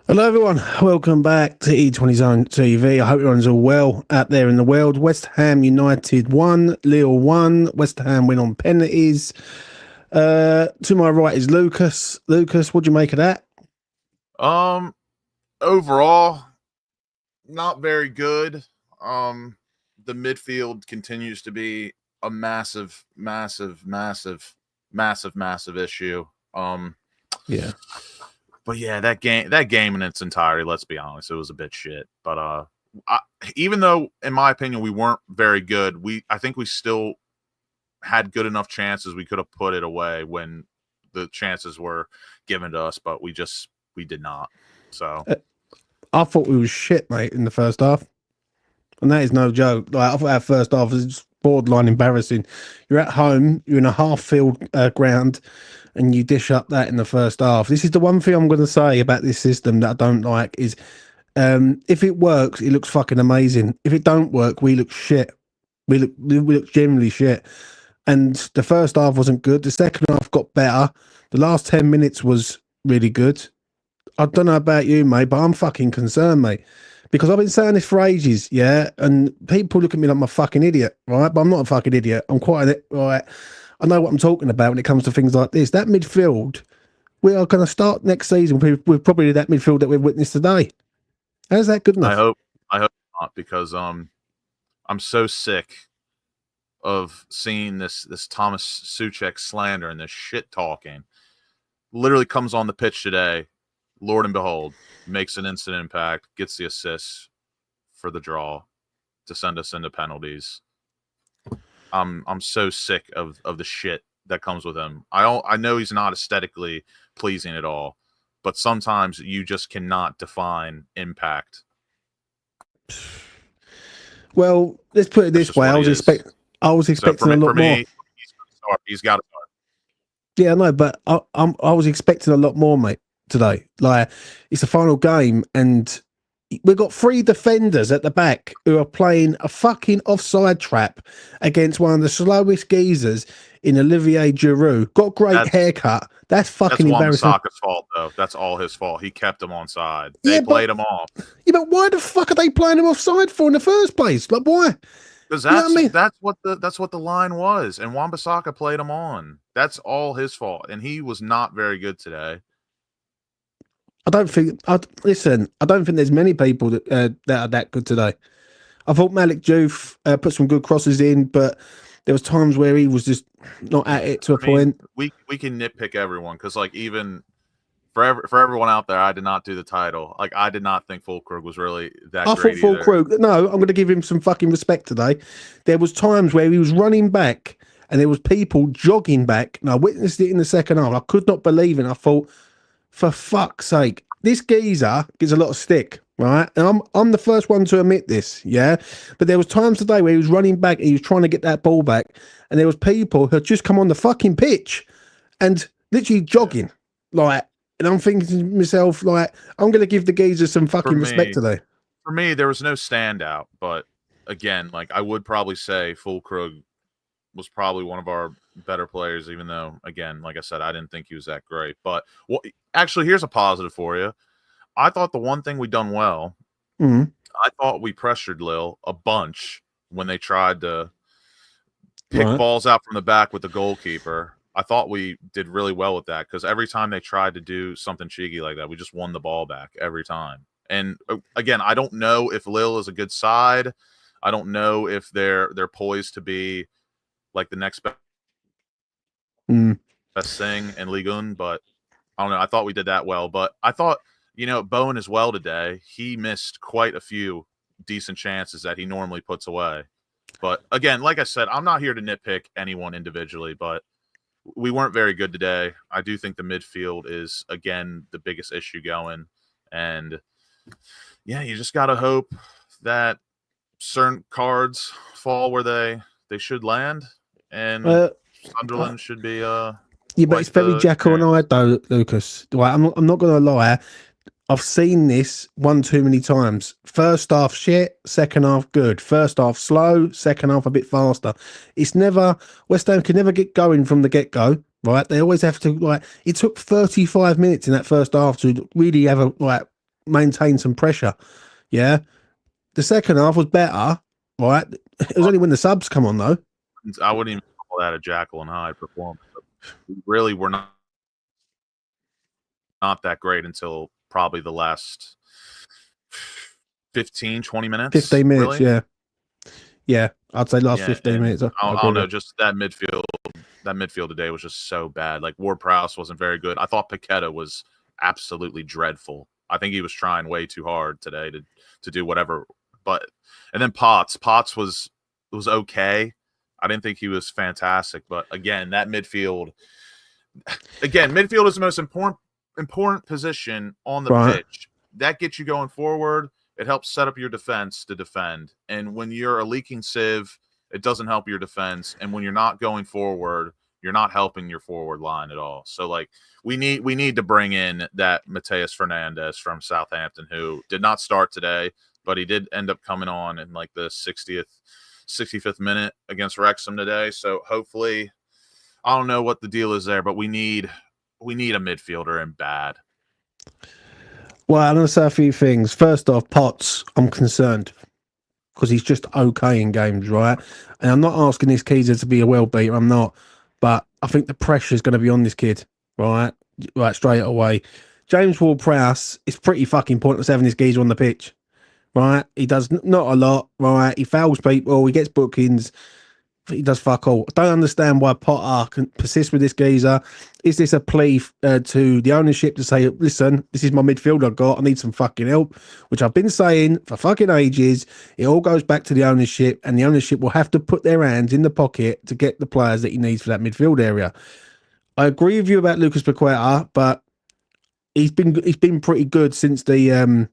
Hello, everyone. Welcome back to E20 Zone TV. I hope everyone's all well out there in the world. West Ham United won, Lille won. West Ham win on penalties. To my right is Lucas. Lucas, what do you make of that? Overall, not very good. The midfield continues to be a massive issue. Yeah. But yeah, that game in its entirety, let's be honest, it was a bit shit. But even though, in my opinion, we weren't very good, I think we still had good enough chances. We could have put it away when the chances were given to us, but we did not. So I thought we was shit, mate, in the first half. And that is no joke. Like, I thought our first half was just borderline embarrassing. You're at home, you're in a half-field ground, and you dish up that in the first half. This is the one thing I'm going to say about this system that I don't like is if it works, it looks fucking amazing. If it don't work, we look shit. We look generally shit. And the first half wasn't good. The second half got better. The last 10 minutes was really good. I don't know about you, mate, but I'm fucking concerned, mate. Because I've been saying this for ages, yeah? And people look at me like I'm a fucking idiot, right? But I'm not a fucking idiot. I'm quite right. I know what I'm talking about when it comes to things like this. That midfield, we are going to start next season with probably that midfield that we've witnessed today. How's that good enough? I hope not, because I'm so sick of seeing this Thomas Souček slander and this shit talking. Literally comes on the pitch today, Lord and behold, makes an instant impact, gets the assist for the draw to send us into penalties. I'm so sick of the shit that comes with him. I know he's not aesthetically pleasing at all, but sometimes you just cannot define impact. Well, let's put it this way. I was expecting a lot more. He's got to start. Yeah, I know, but I was expecting a lot more, mate, today. Like, it's the final game, and we've got three defenders at the back who are playing a fucking offside trap against one of the slowest geezers in Olivier Giroud. Got a great haircut. That's fucking embarrassing. That's Wan-Bissaka's fault, though. That's all his fault. He kept him onside. They played him off. Yeah, but why the fuck are they playing him offside for in the first place? Like, why? Because that's what the line was, and Wan-Bissaka played him on. That's all his fault, and he was not very good today. I don't think there's many people that are that good today. I thought Malik Diouf put some good crosses in, but there was times where he was just not at it to a point. We can nitpick everyone, because like, even for everyone out there, I did not do the title. Like, I did not think Fulkrug was really that great. I thought Fulkrug. No, I'm going to give him some fucking respect today. There was times where he was running back, and there was people jogging back, and I witnessed it in the second half. I could not believe it. I thought, for fuck's sake, this geezer gets a lot of stick, right? And I'm the first one to admit this, yeah? But there was times today where he was running back and he was trying to get that ball back, and there was people who had just come on the fucking pitch and literally jogging, like, and I'm thinking to myself, like, I'm going to give the geezer some fucking respect today. For me, there was no standout, but again, like, I would probably say Fulkrug was probably one of our better players, even though, again, like I said, I didn't think he was that great. But actually, here's a positive for you. I thought the one thing we done well, I thought we pressured Lille a bunch when they tried to pick balls out from the back with the goalkeeper. I thought we did really well with that, because every time they tried to do something cheeky like that, we just won the ball back every time. And again, I don't know if Lille is a good side. I don't know if they're poised to be like the next best thing in Ligue 1, but I don't know. I thought we did that well, but I thought, Bowen as well today, he missed quite a few decent chances that he normally puts away. But again, like I said, I'm not here to nitpick anyone individually, but we weren't very good today. I do think the midfield is, again, the biggest issue going. And yeah, you just got to hope that certain cards fall where they should land. And Sunderland should be yeah, but it's very Jekyll and Hyde, though, Lucas. Right, I'm not going to lie. I've seen this one too many times. First half shit, second half good. First half slow, second half a bit faster. It's never, West Ham can never get going from the get-go, right? They always have to, like, it took 35 minutes in that first half to really have a, like, maintain some pressure. Yeah. The second half was better, right? It was only when the subs come on, though. I wouldn't even call that a Jekyll and Hyde performance. We really were not that great until probably the last 15, 20 minutes. 15 minutes, really? yeah. Yeah, I'd say last 15 minutes. I don't know, just that midfield today was just so bad. Like, Ward-Prowse wasn't very good. I thought Paqueta was absolutely dreadful. I think he was trying way too hard today to do whatever. And then Potts was okay. I didn't think he was fantastic, but again, that midfield is the most important position on the pitch. That gets you going forward. It helps set up your defense to defend. And when you're a leaking sieve, it doesn't help your defense. And when you're not going forward, you're not helping your forward line at all. So, like, we need to bring in that Mateus Fernandes from Southampton, who did not start today, but he did end up coming on in like the 65th minute against Wrexham today. So hopefully, I don't know what the deal is there, but we need a midfielder in bad. Well, I'm going to say a few things. First off, Potts, I'm concerned because he's just okay in games, right? And I'm not asking this Keezer to be a well beater. I'm not. But I think the pressure is going to be on this kid, right? Right, straight away. James Ward-Prowse, it's pretty fucking pointless having this geezer on the pitch, right? He does not a lot, right? He fouls people. He gets bookings. He does fuck all. I don't understand why Potter can persist with this geezer. Is this a plea to the ownership to say, listen, this is my midfield I've got. I need some fucking help, which I've been saying for fucking ages. It all goes back to the ownership, and the ownership will have to put their hands in the pocket to get the players that he needs for that midfield area. I agree with you about Lucas Paqueta, but he's been pretty good since the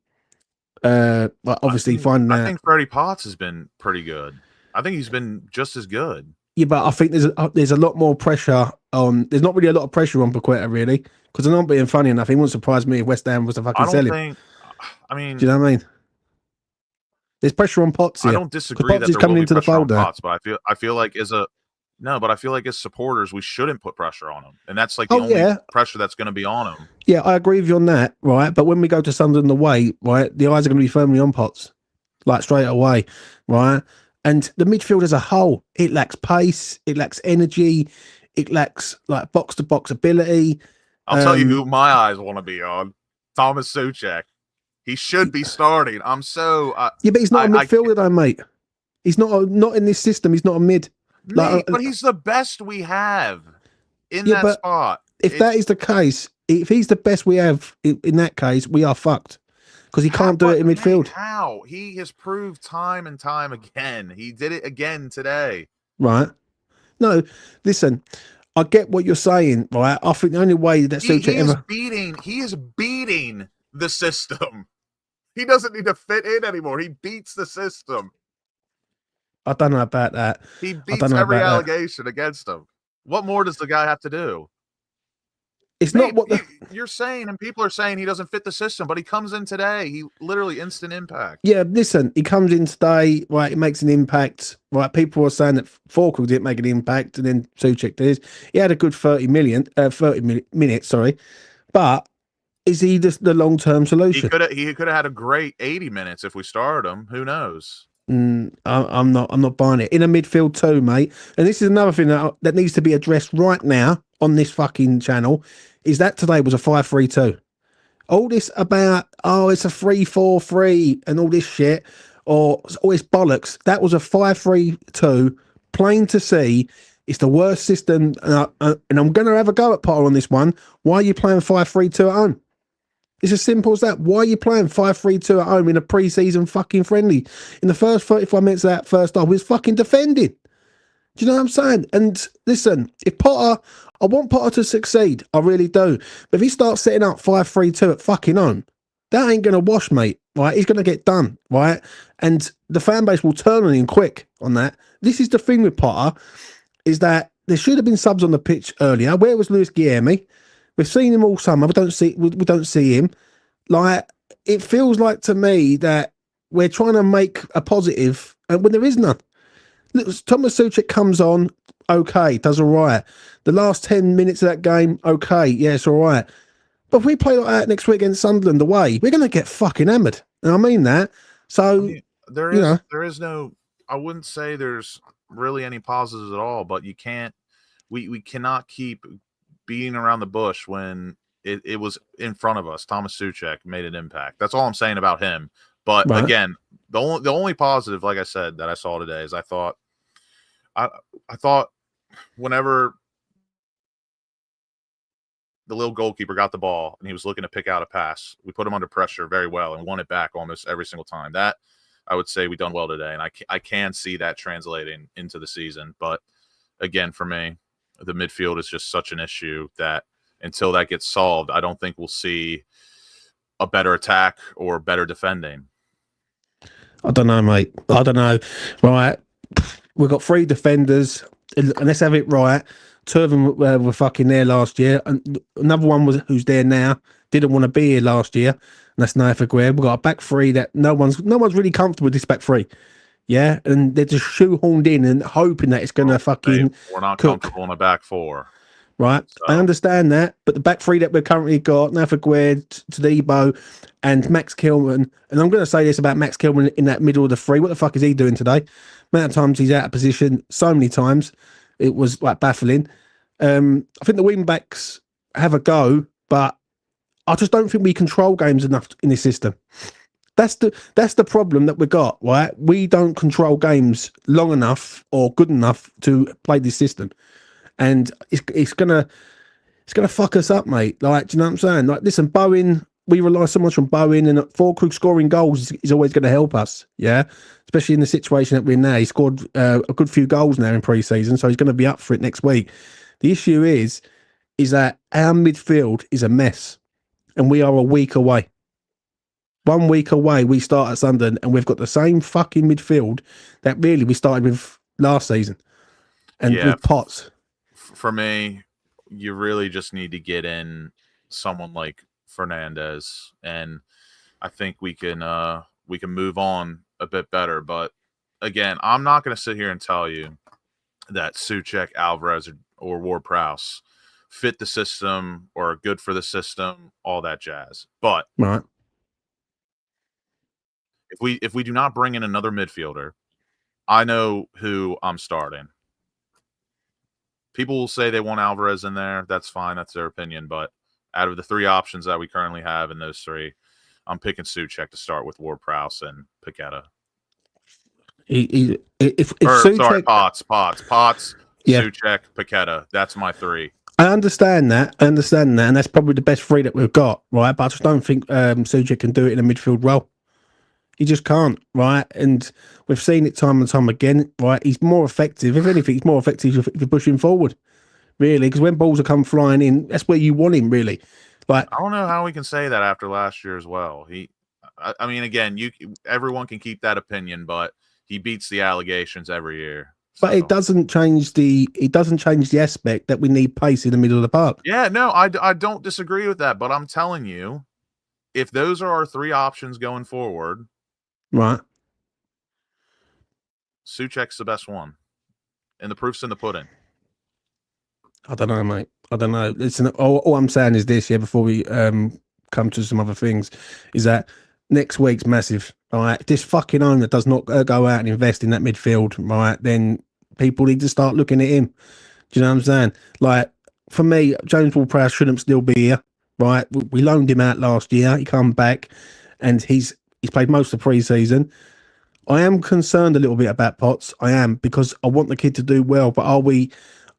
obviously finding out. I think Freddie Potts has been pretty good. I think he's been just as good. Yeah, but I think there's a lot more pressure on. There's not really a lot of pressure on Paqueta, really, because I'm not being funny enough. He wouldn't surprise me if West Ham was to fucking sell him. I mean, do you know what I mean? There's pressure on Potts here. I don't disagree that there will be pressure on Potts, but I feel like as supporters, we shouldn't put pressure on him, and that's like the only pressure that's going to be on him. Yeah, I agree with you on that, right? But when we go to Sunderland away, right, the eyes are going to be firmly on Potts, like straight away, right? And the midfield as a whole, it lacks pace, it lacks energy, it lacks like box-to-box ability. I'll tell you who my eyes want to be on. Thomas Souček. He should be starting. I'm so... yeah, but he's not a midfielder though, mate. He's not in this system. He's not a mid. But he's the best we have in that spot. If that is the case, if he's the best we have in that case, we are fucked. Because he can't do it in midfield. How? He has proved time and time again. He did it again today. Right. No, listen, I get what you're saying, right? I think the only way that Souček he is beating the system. He doesn't need to fit in anymore. He beats the system. I don't know about that. He beats every allegation against him. What more does the guy have to do? It's not what you're saying, and people are saying he doesn't fit the system, but he comes in today. He literally instant impact. Yeah, listen, he comes in today, right? He makes an impact, right? People were saying that Falkirk didn't make an impact, and then Souček did. He had a good 30 minutes, sorry. But is he the long-term solution? He could have had a great 80 minutes if we started him. Who knows? I'm not buying it. In a midfield too, mate. And this is another thing that needs to be addressed right now on this fucking channel, is that today was a 5-3-2. All this about, it's a 3-4-3 and all this shit, or all this bollocks. That was a 5-3-2, plain to see. It's the worst system, and I'm going to have a go at Potter on this one. Why are you playing 5-3-2 at home? It's as simple as that. Why are you playing 5-3-2 at home in a pre-season fucking friendly? In the first 35 minutes of that first half, we was fucking defending. Do you know what I'm saying? And listen, if Potter, I want Potter to succeed. I really do. But if he starts setting up 5-3-2 at fucking home, that ain't going to wash, mate. Right? He's going to get done, right? And the fan base will turn on him quick on that. This is the thing with Potter, is that there should have been subs on the pitch earlier. Where was Luis Guilherme? We've seen him all summer. We don't see him. Like, it feels like to me that we're trying to make a positive when there is none. Thomas Souček comes on, okay, does all right. The last 10 minutes of that game, okay, yeah, it's all right. But if we play like that next week against Sunderland away, we're going to get fucking hammered. And I mean that. So, I mean, there is no. I wouldn't say there's really any positives at all, but you can't. We cannot keep beating around the bush when it was in front of us. Thomas Souček made an impact. That's all I'm saying about him. But again, the only positive, like I said, that I saw today is I thought whenever the little goalkeeper got the ball and he was looking to pick out a pass, we put him under pressure very well and won it back almost every single time. That I would say we done well today, and I can see that translating into the season. But again, for me, the midfield is just such an issue that until that gets solved, I don't think we'll see a better attack or better defending. I don't know, mate. I don't know. Right. We've got 3 defenders, and let's have it right. 2 of them were fucking there last year. And another one who's there now didn't want to be here last year. And that's Nathan Aguirre. We've got a back 3 that no one's really comfortable with this back 3. Yeah, and they're just shoehorned in and hoping that it's going to fucking. We're not comfortable in a back 4. Right, so. I understand that, but the back 3 that we've currently got, Nathan Aguirre, Todibo, and Max Kilman, and I'm going to say this about Max Kilman in that middle of the 3. What the fuck is he doing today? Amount of times he's out of position, so many times, it was like baffling. I think the wing backs have a go, but I just don't think we control games enough in this system. That's the problem that we got, right? We don't control games long enough or good enough to play this system, and it's gonna fuck us up, mate. Like, do you know what I'm saying? Like, listen, Bowen, we rely so much on Bowen, and Fulkrug scoring goals is always going to help us, yeah. Especially in the situation that we're in now. He scored a good few goals now in pre-season, so he's going to be up for it next week. The issue is that our midfield is a mess, and we are a week away. 1 week away, we start at Sunderland, and we've got the same fucking midfield that really we started with last season. And with Potts. For me, you really just need to get in someone like Fernandez, and I think we can move on a bit better. But again, I'm not going to sit here and tell you that Souček, Alvarez, or Ward-Prowse fit the system or are good for the system, all that jazz. But right. If we do not bring in another midfielder, I know who I'm starting. People will say they want Alvarez in there. That's fine. That's their opinion. But out of the 3 options that we currently have in those 3, I'm picking Souček to start with Ward-Prowse and Paqueta. Souček, Potts, yeah. Souček, Paqueta. That's my 3. I understand that, and that's probably the best 3 that we've got, right? But I just don't think Souček can do it in a midfield role. He just can't, right? And we've seen it time and time again, right? He's more effective. If anything, he's more effective if you push him forward, really, because when balls are come flying in, that's where you want him, really. Like, I don't know how we can say that after last year as well. I mean, again, everyone can keep that opinion, but he beats the allegations every year. So. But it doesn't change the aspect that we need pace in the middle of the park. Yeah, no, I don't disagree with that, but I'm telling you, if those are our 3 options going forward. Right. Souček's the best one. And the proof's in the pudding. I don't know, mate. I don't know. Listen, all I'm saying is this, before we come to some other things, is that next week's massive. All right. This fucking owner does not go out and invest in that midfield, right? Then people need to start looking at him. Do you know what I'm saying? Like, for me, James Ward-Prowse shouldn't still be here, right? We loaned him out last year. He come back, and he's played most of the pre-season. I am concerned a little bit about Potts. I am, because I want the kid to do well. But are we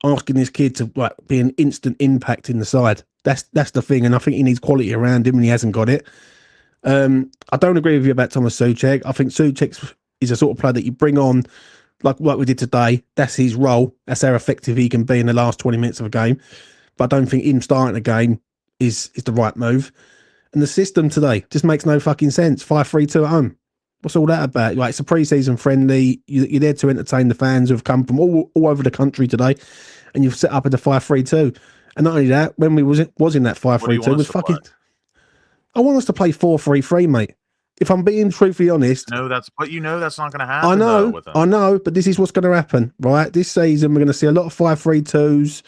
asking this kid to be an instant impact in the side? That's the thing, and I think he needs quality around him, and he hasn't got it. I don't agree with you about Thomas Souček. I think Souček is a sort of player that you bring on, like we did today. That's his role. That's how effective he can be in the last 20 minutes of a game. But I don't think him starting a game is the right move. And the system today just makes no fucking sense. 5-3-2 at home. What's all that about? Like, it's a pre-season friendly. You're there to entertain the fans who've come from all over the country today, and you've set up at the 5-3-2. And not only that, when we was in that 5-3-2, was fucking. Play? I want us to play 4-3-3, mate. If I'm being truthfully honest, that's not going to happen. I know, but this is what's going to happen, right? This season we're going to see a lot of 5-3-2s,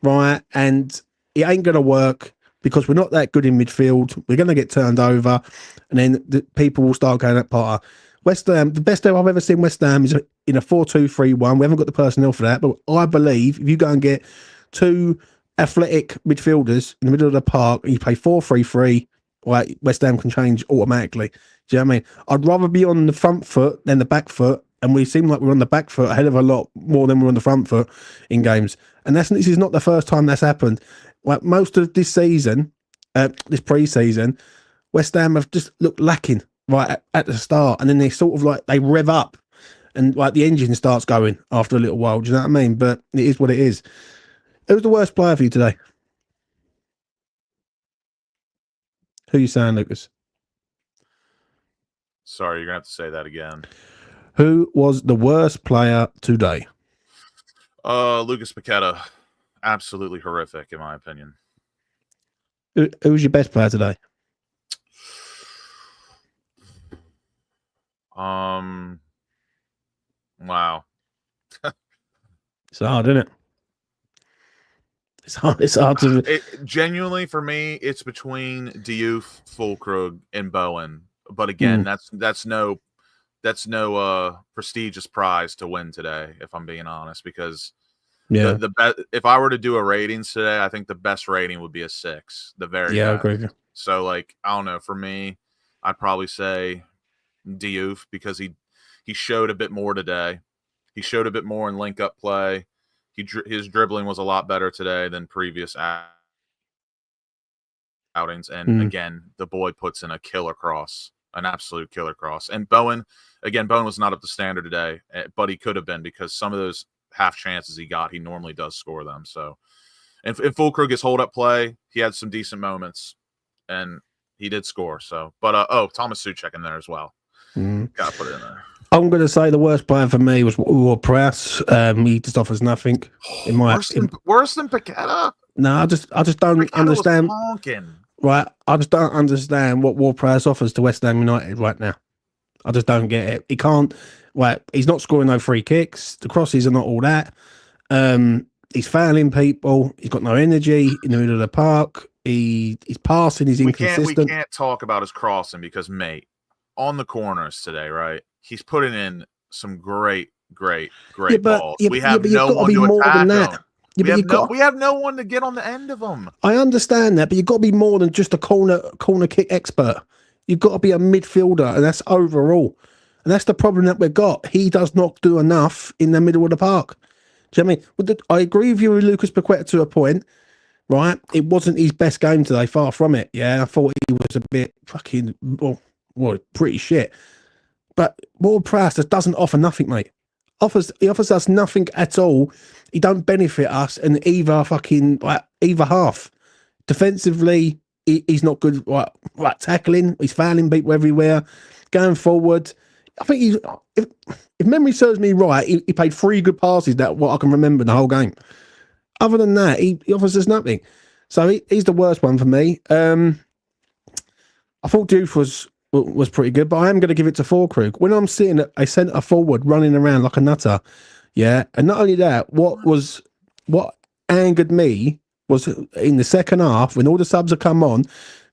right? And it ain't going to work. because we're not that good in midfield. We're going to get turned over, and then the people will start going at Potter. West Ham, the best I've ever seen West Ham is in a 4-2-3-1. We haven't got the personnel for that, but I believe if you go and get two athletic midfielders in the middle of the park and you play 4-3-3, right, West Ham can change automatically. Do you know what I mean? I'd rather be on the front foot than the back foot, and we seem like we're on the back foot a hell of a lot more than we're on the front foot in games. And this is not the first time that's happened. Like most of this season, this pre-season, West Ham have just looked lacking right at the start, and then they sort of like they rev up, and like the engine starts going after a little while. Do you know what I mean? But it is what it is. Who's the worst player for you today? Who are you saying, Lucas? Sorry, you're gonna have to say that again. Who was the worst player today? Lucas Paqueta. Absolutely horrific, in my opinion. Who was your best player today? Wow. It's hard, isn't it? It's hard to. Genuinely, for me, it's between Diouf, Fulkrug, and Bowen. But again, that's no prestigious prize to win today, if I'm being honest, because if I were to do a ratings today, I think the best rating would be a 6. The very best. I agree. So like, I don't know, for me, I'd probably say Diouf because he showed a bit more today. He showed a bit more in link up play. His dribbling was a lot better today than previous outings, and again, the boy puts in a killer cross. An absolute killer cross. And Bowen was not up to standard today, but he could have been because some of those half chances he got, he normally does score them. So, and Fulkrug, his hold up play, he had some decent moments, and he did score. So, but Thomas Souček in there as well. Got to put it in there. I'm going to say the worst player for me was Ward-Prowse. He just offers nothing. Worse than Paqueta? No, I just don't understand. Right, I just don't understand what Ward-Prowse offers to West Ham United right now. I just don't get it. He can't. Right, he's not scoring no free kicks. The crosses are not all that. He's fouling people. He's got no energy in the middle of the park. He's passing. He's inconsistent. We can't talk about his crossing because, mate, on the corners today, right? He's putting in some great balls. We have no one to attack him. We have no one to get on the end of them. I understand that, but you've got to be more than just a corner kick expert. You've got to be a midfielder, and that's overall. And that's the problem that we've got. He does not do enough in the middle of the park. Do you know what I mean? I agree with you with Lucas Paqueta to a point, right? It wasn't his best game today, far from it. Yeah, I thought he was a bit fucking, pretty shit. But Ward-Prowse just doesn't offer nothing, mate. He offers us nothing at all. He don't benefit us in either half. Defensively, he's not good. Right, tackling. He's fouling people everywhere. Going forward, I think if memory serves me right, he played 3 good passes. That what I can remember in the whole game. Other than that, he offers us nothing. So he's the worst one for me. I thought Diouf was pretty good, but I am going to give it to Fulkrug. When I'm seeing a centre forward running around like a nutter, yeah, and not only that, what angered me was in the second half when all the subs have come on,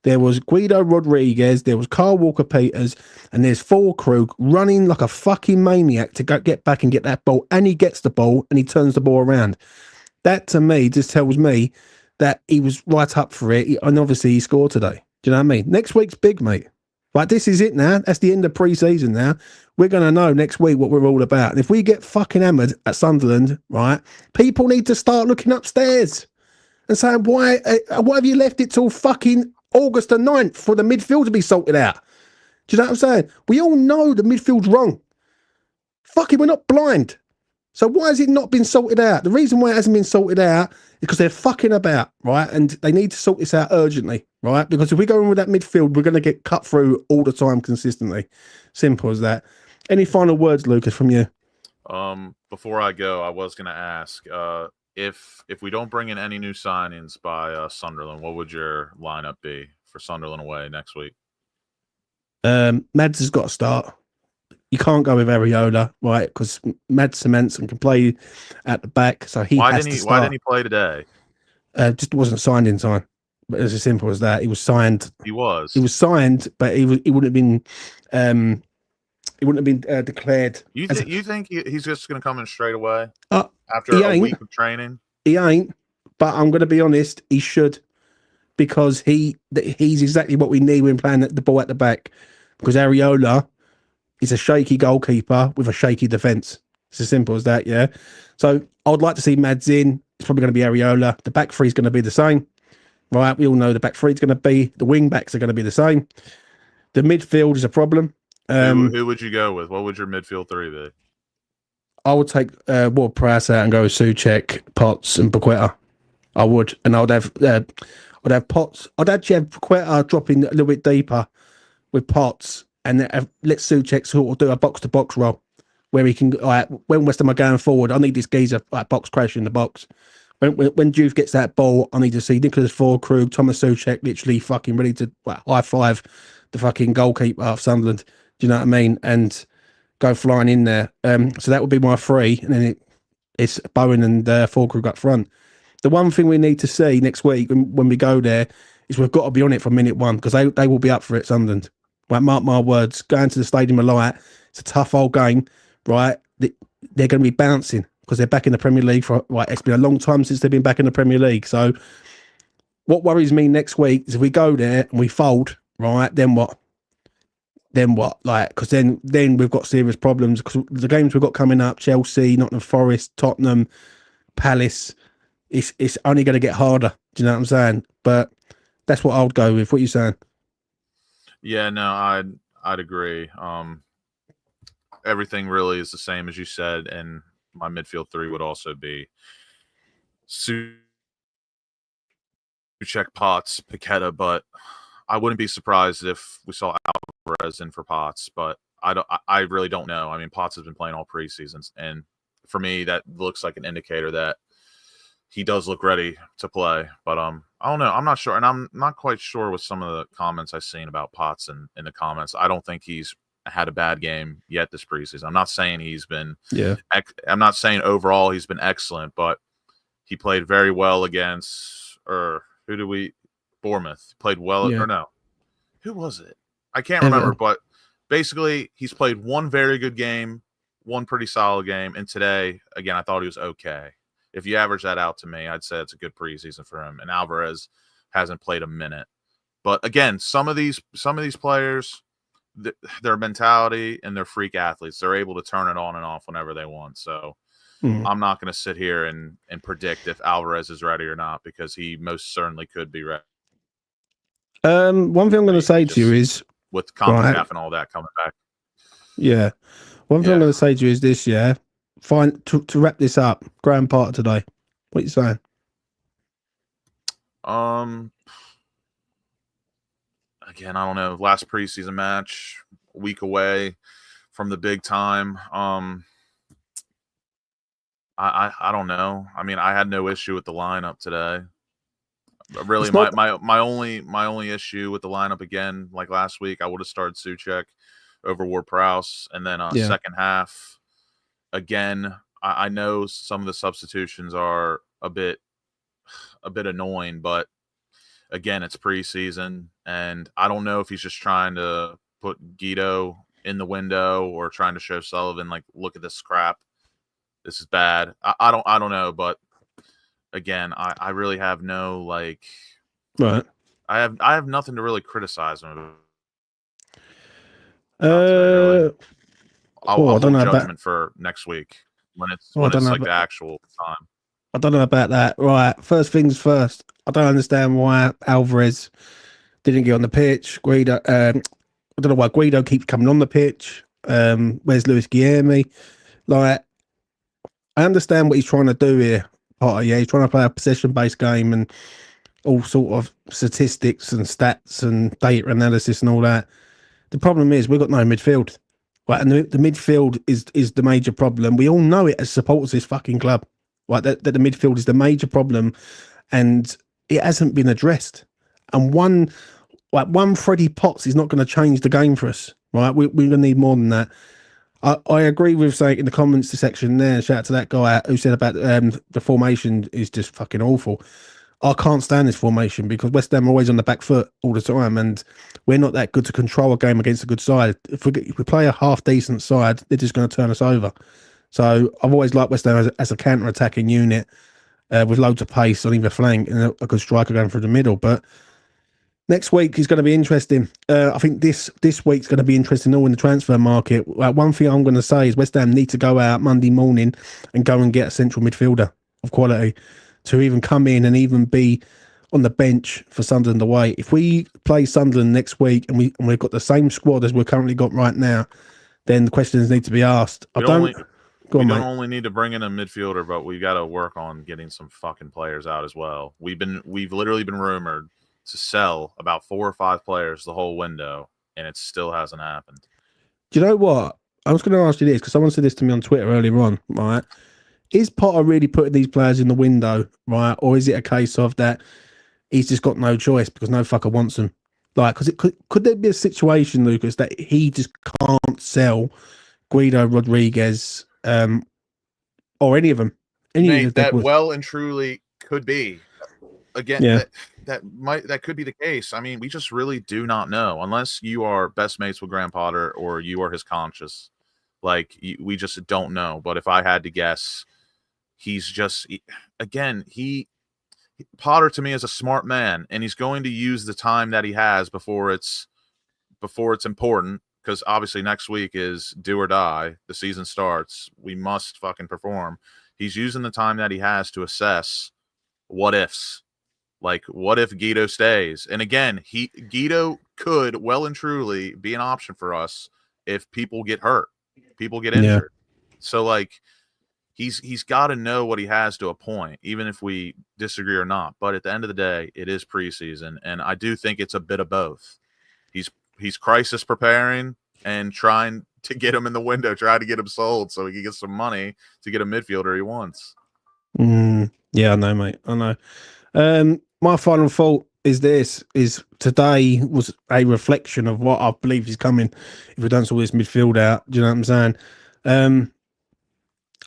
there was Guido Rodriguez, there was Carl Walker-Peters, and there's Fulkrug running like a fucking maniac to get back and get that ball, and he gets the ball and he turns the ball around. That to me just tells me that he was right up for it, and obviously he scored today. Do you know what I mean? Next week's big, mate. Like, this is it now. That's the end of pre-season now. We're going to know next week what we're all about. And if we get fucking hammered at Sunderland, right, people need to start looking upstairs and saying, why have you left it till fucking August the 9th for the midfield to be sorted out? Do you know what I'm saying? We all know the midfield's wrong. Fucking, we're not blind. So why has it not been sorted out? The reason why it hasn't been sorted out is because they're fucking about, right? And they need to sort this out urgently, right? Because if we go in with that midfield, we're going to get cut through all the time consistently. Simple as that. Any final words, Lucas, from you? Before I go, I was going to ask, if we don't bring in any new signings by Sunderland, what would your lineup be for Sunderland away next week? Mads has got to start. You can't go with Areola, right? Because Mads cements and can play at the back, so he has to start. Why didn't he play today? Just wasn't signed in time. But it's as simple as that. He was signed. He was. He was signed, but he wouldn't have been. He wouldn't have been declared. You think he's just going to come in straight away after he a ain't. week of training? He ain't. But I'm going to be honest. He should, because he's exactly what we need when playing the ball at the back. Because Areola is a shaky goalkeeper with a shaky defence. It's as simple as that. Yeah. So I would like to see Mads in. It's probably going to be Areola. The back three is going to be the same. Right, we all know the back three is going to be, the wing backs are going to be the same. The midfield is a problem. Who would you go with? What would your midfield three be? I would take Ward Prowse out and go with Souček, Potts, and Paqueta. I would, and I'd have Potts. I'd actually have Paqueta dropping a little bit deeper with Potts, and let Souček sort of do a box to box role where he can, like, when West Ham are going forward, I need this geezer like box crash in the box. When Juve gets that ball, I need to see Nicholas Füllkrug, Thomas Souček literally fucking ready to high five the fucking goalkeeper of Sunderland. Do you know what I mean? And go flying in there. So that would be my three, and then it's Bowen and Füllkrug up front. The one thing we need to see next week when we go there is we've got to be on it from minute one, because they will be up for it, Sunderland. Like, mark my words, going to the Stadium of Light, it's a tough old game, right? They're going to be bouncing, because they're back in the Premier League for, right, it's been a long time since they've been back in the Premier League. So what worries me next week is if we go there and we fold, right, then what? Like, because then we've got serious problems, because the games we've got coming up, Chelsea, Nottingham Forest, Tottenham, Palace, it's only going to get harder. Do you know what I'm saying? But that's what I would go with. What are you saying? Yeah, no, I'd agree. Everything really is the same as you said, and my midfield three would also be Souček, Potts, Paqueta, but I wouldn't be surprised if we saw Alvarez in for Potts, but I really don't know. I mean, Potts has been playing all preseasons, and for me, that looks like an indicator that he does look ready to play. But I don't know. I'm not sure, and I'm not quite sure with some of the comments I've seen about Potts in the comments. I don't think he's had a bad game yet this preseason. I'm not saying he's been. Yeah. I'm not saying overall he's been excellent, but he played very well against, or who do we? Bournemouth played well, or no? Who was it? I can't remember, but basically he's played one very good game, one pretty solid game, and today, again, I thought he was okay. If you average that out to me, I'd say it's a good preseason for him. And Alvarez hasn't played a minute. But again, some of these players, their mentality and their freak athletes, they're able to turn it on and off whenever they want. So I'm not going to sit here and predict if Alvarez is ready or not, because he most certainly could be ready. One thing I'm going to say to you is, with CONCACAF and all that coming back. Yeah. One thing I'm going to say to you is this, yeah. Fine, to wrap this up, Graham Potter today. What are you saying? Again, I don't know. Last preseason match, a week away from the big time. I don't know. I mean, I had no issue with the lineup today. Really, my only issue with the lineup, again, like last week, I would have started Souček over Ward-Prowse, and then second half. Again, I know some of the substitutions are a bit annoying, but again, it's preseason, and I don't know if he's just trying to put Guido in the window or trying to show Sullivan, like, look at this crap, this is bad. I don't know, but again, I really have no, like, right. I have nothing to really criticize him about. Really. I'll hold judgment for next week when it's like the actual time. I don't know about that. Right. First things first. I don't understand why Alvarez didn't get on the pitch. Guido, I don't know why Guido keeps coming on the pitch. Where's Luis Guilherme? Like, I understand what he's trying to do here, Potter. Yeah, he's trying to play a possession-based game and all sort of statistics and stats and data analysis and all that. The problem is we've got no midfield. Right, and the midfield is the major problem. We all know it as supporters of this fucking club. Right, that the midfield is the major problem, and it hasn't been addressed. And one Freddie Potts is not going to change the game for us. Right, we're going to need more than that. I agree with saying in the comments section there. Shout out to that guy who said about the formation is just fucking awful. I can't stand this formation because West Ham are always on the back foot all the time, and we're not that good to control a game against a good side. If we play a half decent side, they're just going to turn us over. So I've always liked West Ham as a counter attacking unit with loads of pace on either flank and a good striker going through the middle. But next week is going to be interesting. I think this week's going to be interesting all in the transfer market. One thing I'm going to say is West Ham need to go out Monday morning and go and get a central midfielder of quality to even come in and even be on the bench for Sunderland away. If we play Sunderland next week and we've got the same squad as we've currently got right now, then the questions need to be asked. We don't only need to bring in a midfielder, but we got to work on getting some fucking players out as well. We've literally been rumored to sell about 4 or 5 players the whole window, and it still hasn't happened. Do you know what? I was going to ask you this because someone said this to me on Twitter earlier on, right? Is Potter really putting these players in the window, right? Or is it a case of that he's just got no choice because no fucker wants them? Like, because could there be a situation, Lucas, that he just can't sell Guido Rodriguez or any of them? That well and truly could be. Again, yeah. that could be the case. I mean, we just really do not know unless you are best mates with Graham Potter or you are his conscience. Like, we just don't know. But if I had to guess, Potter to me is a smart man, and he's going to use the time that he has before it's important, because obviously next week is do or die. The season starts. We must fucking perform. He's using the time that he has to assess what ifs. Like, what if Guido stays? And again, Guido could well and truly be an option for us if people get hurt, people get injured. Yeah. So, like, he's got to know what he has to a point, even if we disagree or not. But at the end of the day, it is preseason, and I do think it's a bit of both. He's crisis preparing and trying to get him in the window, trying to get him sold so he can get some money to get a midfielder he wants. Yeah, I know, mate. I know. My final thought is today was a reflection of what I believe is coming if we don't sort this midfield out. Do you know what I'm saying?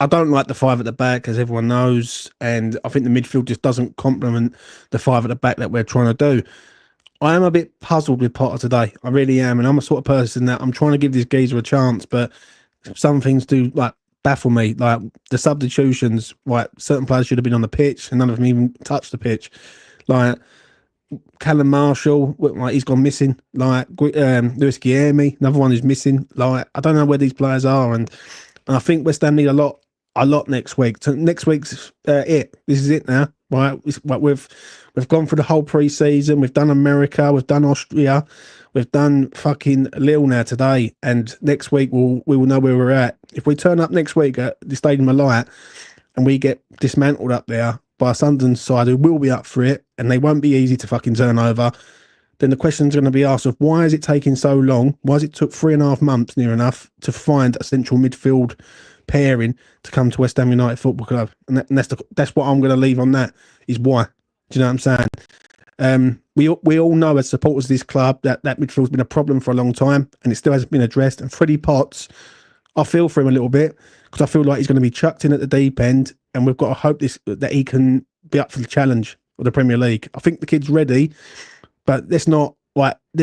I don't like the 5 at the back, as everyone knows, and I think the midfield just doesn't complement the 5 at the back that we're trying to do. I am a bit puzzled with Potter today. I really am, and I'm a sort of person that I'm trying to give this geezer a chance, but some things do like baffle me. Like the substitutions, like certain players should have been on the pitch, and none of them even touched the pitch. Like Callum Marshall, like he's gone missing. Like Lewis Guilherme, another one who's missing. Like I don't know where these players are, and I think West Ham need a lot next week. So next week's it. This is it now, right? We've gone through the whole pre-season. We've done America. We've done Austria. We've done fucking Lille now today, and next week we will know where we're at. If we turn up next week at the Stadium of Light and we get dismantled up there by a Sunderland side who will be up for it, and they won't be easy to fucking turn over, then the question's going to be asked of why is it taking so long? Why has it took 3.5 months near enough to find a central midfield pairing to come to West Ham United Football Club? And that's what I'm going to leave on that, is why. Do you know what I'm saying? We all know as supporters of this club that midfield's been a problem for a long time, and it still hasn't been addressed. And Freddie Potts, I feel for him a little bit because I feel like he's going to be chucked in at the deep end, and we've got to hope that he can be up for the challenge of the Premier League. I think the kid's ready, but let's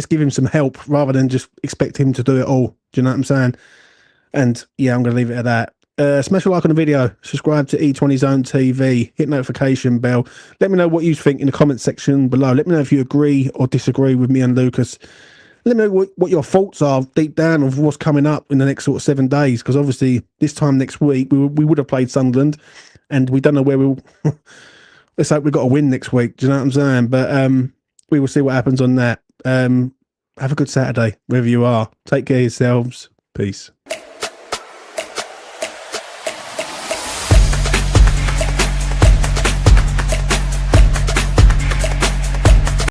give him some help rather than just expect him to do it all. Do you know what I'm saying? And yeah, I'm going to leave it at that. Smash a like on the video, subscribe to E20 Zone TV, hit notification bell. Let me know what you think in the comment section below. Let me know if you agree or disagree with me and Lucas. Let me know what your thoughts are deep down of what's coming up in the next sort of 7 days, because obviously this time next week we would have played Sunderland, and we don't know where we'll. Let's hope we've got a win next week. Do you know what I'm saying? But we will see what happens on that. Have a good Saturday, wherever you are. Take care of yourselves. Peace.